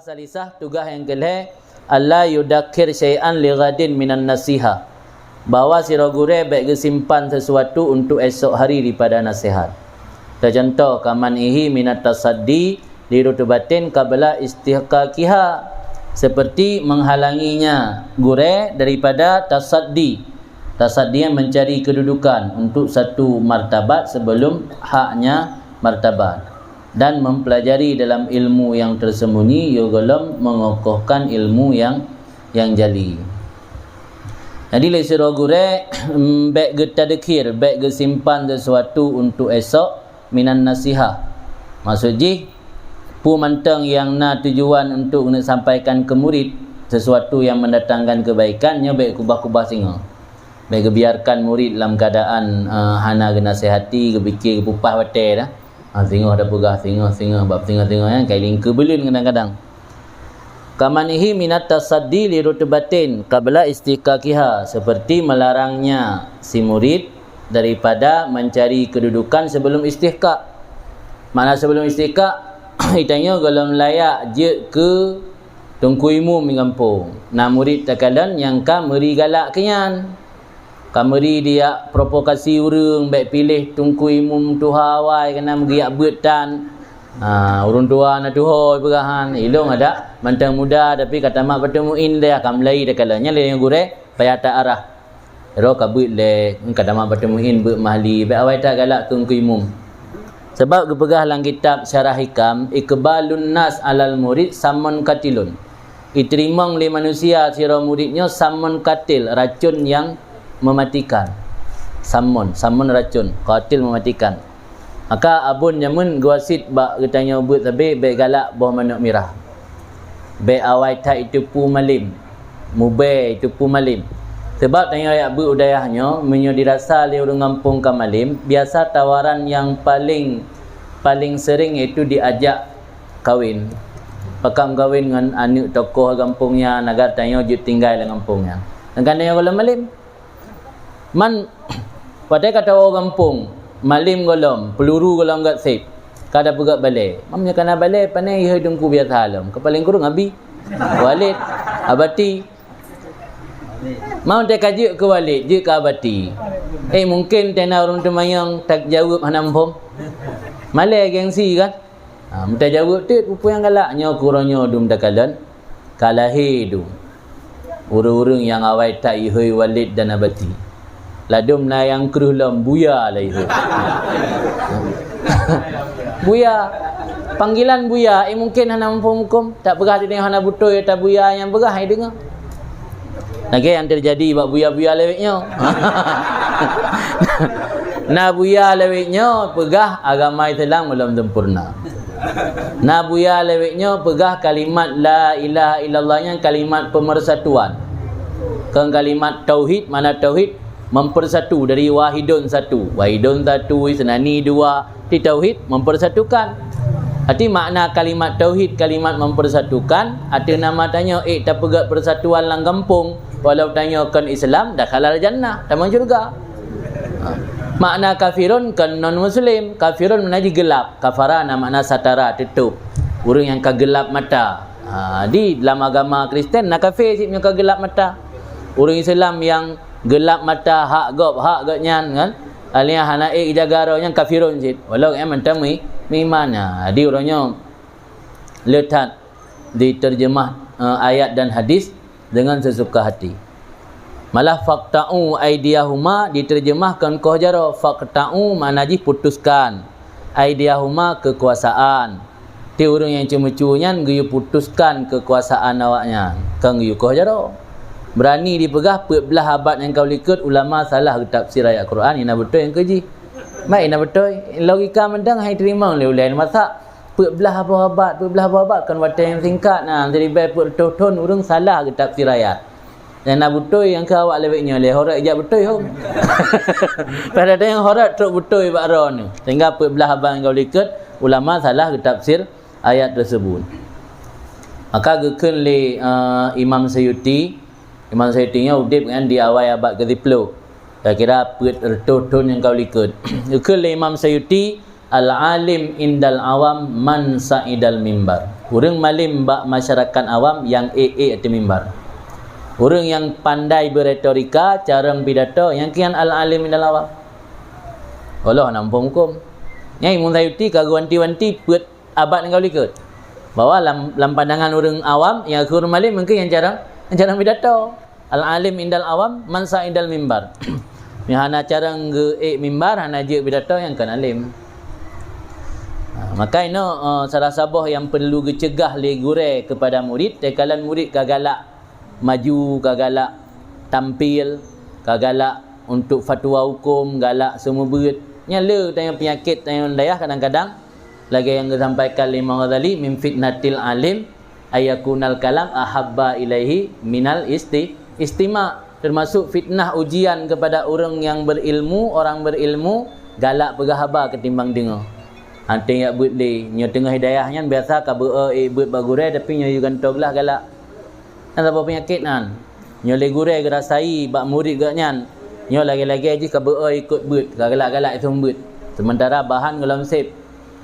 salisah tugas yang kelih alla yudakir syai'an li ghadin minan nasiha. Bahawa sira gure baik simpan sesuatu untuk esok hari daripada nasihat. Contoh kamanihi minat tasaddi li rutubatin qabla istihqaqiha, seperti menghalanginya gure daripada tasaddi. Tasaddi yang mencari kedudukan untuk satu martabat sebelum haknya martabat, dan mempelajari dalam ilmu yang tersembunyi yugolom mengokohkan ilmu yang jali. Jadi le sira gure baik getadkir, baik simpan sesuatu untuk esok minan nasihah. Maksudnya pu mantang yang na tujuan untuk nak sampaikan ke murid sesuatu yang mendatangkan kebaikannya, baik kubah-kubah singa. Baik biarkan murid dalam keadaan hana kena nasihati, kebikir kepupah batai dah. Tengok ada pegah, tengok bab tengok kan kai lingka belun kadang-kadang. Kamanihi minat tasaddi li rutbatin qabla istiqaqiha, seperti melarangnya si murid daripada mencari kedudukan sebelum istihqaq. Mana sebelum istihqaq itanya kalau layak je ke tungku imum di kampung. Nah murid takalan yang ka meri galak kenyan. Kameri dia provokasi urang baik pilih tungku imum tu hawai kena mengiak betan. Urang tua na tuhoi pegahan ilong ada mantang muda tapi kata mak bertemuin dia akan melai dekalanya le yang gure payah tak arah. Ro kabut le kata mak bertemuin be mahli baik awai tak galak tungku imum. Sebab kepegah dalam kitab Syarah Hikam, ikbalun nas alal murid samun katilun. Iterimang le manusia sira muridnya samun katil, racun yang mematikan. Samun racun, qatil mematikan. Maka abun nyamun guasit bak getanya ubut tabe baik galak bawah manuk mirah. Baik awai tak itu pu malim. Mube itu pu malim. Sebab tanya ayat bu udayahnya menyo dirasa le urang kampung ka malim, biasa tawaran yang paling sering itu diajak kahwin. Pakam kahwin dengan anak tokoh kampungnya, nagar tanya je tinggal dalam kampungnya. Dan kandanya kalau malim man pada kata orang kampung malim golom peluru golom gat sip kada pegat balai mamnya kana balai panai hidungku biasa alam kepaling kurung abi walid abati mau tak kaji ke walid je ke abati mungkin tena orang temayang tak jawab hanampom malai gengsi kan minta jawab tu rupa yang galaknya kurangnya dum dakalan kalahi du urang-urang yang awai tak ihoi walid dan abati ladum na yang keruhlam buya lah itu. Buya. Panggilan buya mungkin hana hukum tak pegah dia hana butoi tak buya yang pegah ai dengar. Lagi yang terjadi bab buya-buya leweknya. Na buya leweknya pegah agama Islam belum sempurna. Na buya leweknya pegah kalimat la ilaha illallah yang kalimat pemersatuan. Kan kalimat tauhid, mana tauhid mempersatu dari wahidun satu senani dua di tauhid mempersatukan. Arti makna kalimat tauhid kalimat mempersatukan. Ada nama tanya tak pegat persatuan lang kampung walau tanyakan Islam dah halal jannah tamang syurga. Makna kafirun kan non muslim. Kafirun menaji gelap, kafara makna satara tutup, orang yang kagelap mata. Di dalam agama Kristen nak kafir sipnya kagelap mata. Orang Islam yang gelap mata hak nyan kan alia hanaik jagaro yang kafirun sit walau yang mentami mimana di orangnya letak diterjemah ayat dan hadis dengan sesuka hati. Malah faqta'u aidiyahuma diterjemahkan kohjaro faqta'u manaji putuskan, aidiyahuma kekuasaan. Ti orang yang cemucunya geyu putuskan kekuasaan awaknya kang geyu kohjaro. Berani dipegah belah abad yang kau likut ulama salah tafsir ayat Quran ina betul yang keji. Baik ina betul logika mendang hai terima oleh ulai masa belah abad kan waktu yang singkat nah jadi baik ton urang salah ke tafsir ayat. Dan nak betul yang kau awak leweknya le horat ijak betul hom. Pada ada yang horat truk betul bakron ni. Sehingga belah abad yang kau likut ulama salah ke tafsir ayat tersebut. Maka gekeun le Imam Sayuti nya udip kan di awal abad ke-10. Kira-kira ton yang kau likut. Ikut Imam Sayuti al-alim indal awam man sa'idal mimbar. Orang malim bak masyarakat awam yang atas mimbar. Orang yang pandai beretorika, cara pidato, yang kian al-alim indal awam. Allah nampak hukum. Nyai mun sayuti kagu wanti-wanti buat abad engkau likut. Bahwa dalam pandangan orang awam yang orang malim mungkin yang cara pidato. Al-alim indal awam, mansa indal mimbar. Yang hana cara mimbar, hana je pidato yang kan alim. Maka ini salah sabah yang perlu dicegah le gure kepada murid. Tekalan murid kagalak maju, kagalak tampil, kagalak untuk fatwa hukum, galak semua berit. Nyala tanya penyakit tanya dayah kadang-kadang lagi yang disampaikan Imam Ghazali min fitnatil alim ayakunal kalam ahabba ilaihi minal istima. Termasuk fitnah ujian kepada orang yang berilmu, orang berilmu galak bergahabar ketimbang dengar. Hanting yak buat le, nyo tengah hidayahnya biasa ka buat bagure tapi nyo gantoglah galak. Nan apa penyakit nan? Nyo le gure gerasai bak murid gak nyan. Nyo lagi-lagi aja ka ikut buat, galak-galak itu buat. Sementara bahan galam sip,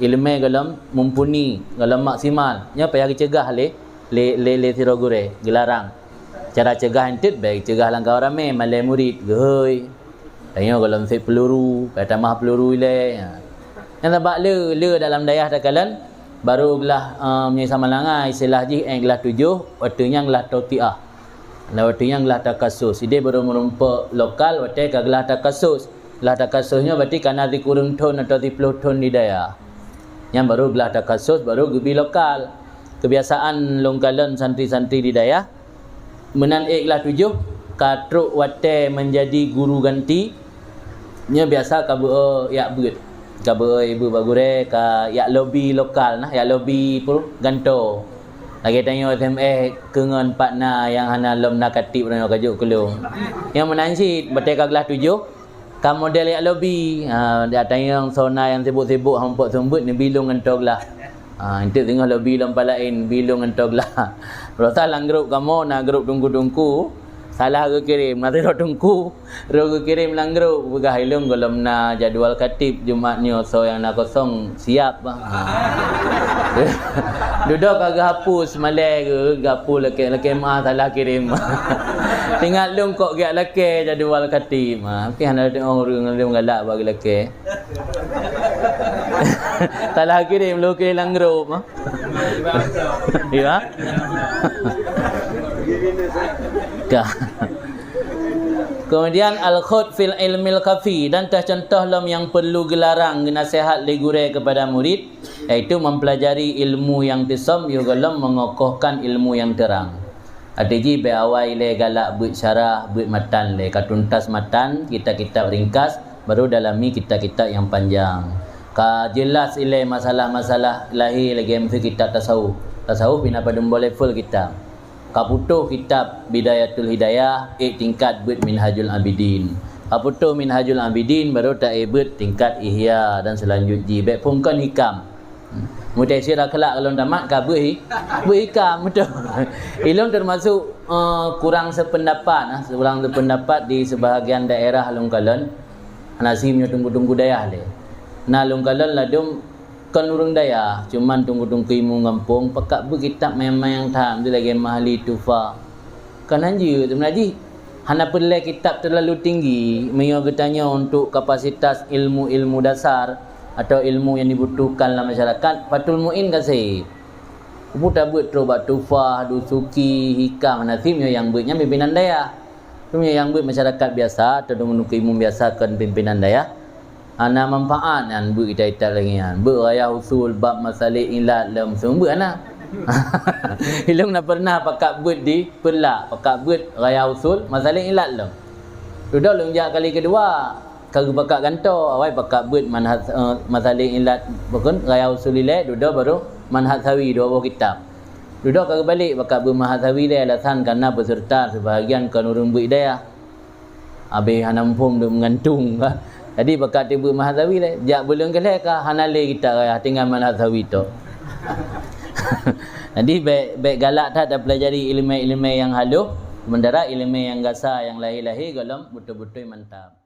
ilmu galam mumpuni, galam maksimal. Nyo payah dicegah le tiro gure, gelarang. Cara cegah entit baik cegah langkah rame malai murid gehoi. Tanya galam sip peluru, kata mah peluru le. Yang tak le dalam dayah takalan barulah menyesama langai istilah ji gelah 7 waktunya gelah tautiah. Waktunya gelah takasus. Dia baru merumpa lokal waktu ka gelah takasus. Gelah takasusnya berarti kana dikurung ton atau 10 ton di dayah. Yang baru gelah takasus baru gebi lokal. Kebiasaan longkalan santri-santri di dayah menan gelah 7 katruk waktu menjadi guru ganti. Nya biasa ka yak beut. Kabar ibu bagure ka yak lobby lokal nah, yak lobby pun ganto. Lagi tanya SMS kengan partner yang hana lom nak katip nang kajuk kelung. Yang menansi betul ka kelas 7 ka model yak lobby. Dia tanya sona yang sibuk-sibuk hampok sembut ni bilung ngentog lah. Entuk tengah lobby lompa lain bilung ngentog lah. Rasa lang grup kamu na grup tungku-tungku. Salah ke kirim nanti ro tungku ro ke kirim lang grup begah ilung golom na jadual katib Jumatnya so yang nak kosong siap duduk kagak hapus malai ke gapu leke mah salah kirim tinggal lung kok gak leke jadual katib okey hana tengok orang galak bagi leke salah kirim lu ke lang grup ya Kemudian al-khud fil ilmil kafi dan contoh lom yang perlu gelarang nasihat legure kepada murid iaitu mempelajari ilmu yang tisam juga lom mengokohkan ilmu yang terang. Adiji be awai le galak buat syarah buat matan le katuntas matan kitab-kitab ringkas baru dalami kitab-kitab yang panjang. Ka jelas ile masalah-masalah lahir lagi mesti kitab tasawuf. Tasawuf bina pada level kitab. Kaputuh kitab Bidayatul Hidayah tingkat buat Minhajul Abidin. Kaputuh Minhajul Abidin baru tak buat tingkat Ihya dan selanjutnya baik pungkan hikam. Mutasir akhlak kalau tamat kabur hikam betul. Ilmu termasuk kurang sependapat di sebahagian daerah Longkalan. Nasimnya tunggu-tunggu dayah le. Nah Longkalan ladum kan urang daya cuman tunggu-tunggu ilmu ngampung pakak berkitab memang yang tam dia lagi mahali tufa kan anji sebenarnya hana perlu kitab terlalu tinggi menyo getanya untuk kapasitas ilmu-ilmu dasar atau ilmu yang dibutuhkan dalam masyarakat patul muin kasih buta buat trobat tufa dusuki hikam nasim yang buatnya pimpinan daya yang buat masyarakat biasa atau tunggu ilmu biasa kan pimpinan daya ana manfaat kan bu kita lagi kan bu raya usul bab masalah ilat dalam semua ana ilmu nak pernah pakak buat di pelak pakak buat raya usul masalah ilat dalam sudah lonjak kali kedua kalau pakak ganto awai pakak buat manhaj masalah ilat bukan raya usul ilat sudah baru manhaj sawi dua buah kitab sudah kalau balik pakak buat manhaj sawi le alasan karena peserta sebahagian kan urang buat hidayah habis hanampum duk mengantung jadi bakat tiba Mahazawi le, jak belum kelih ka hanale kita raya tinggal Mahazawi tu. Jadi baik galak tak pelajari ilmu-ilmu yang halus, sementara ilmu yang gasa yang lahir-lahir golong betul-betul mantap.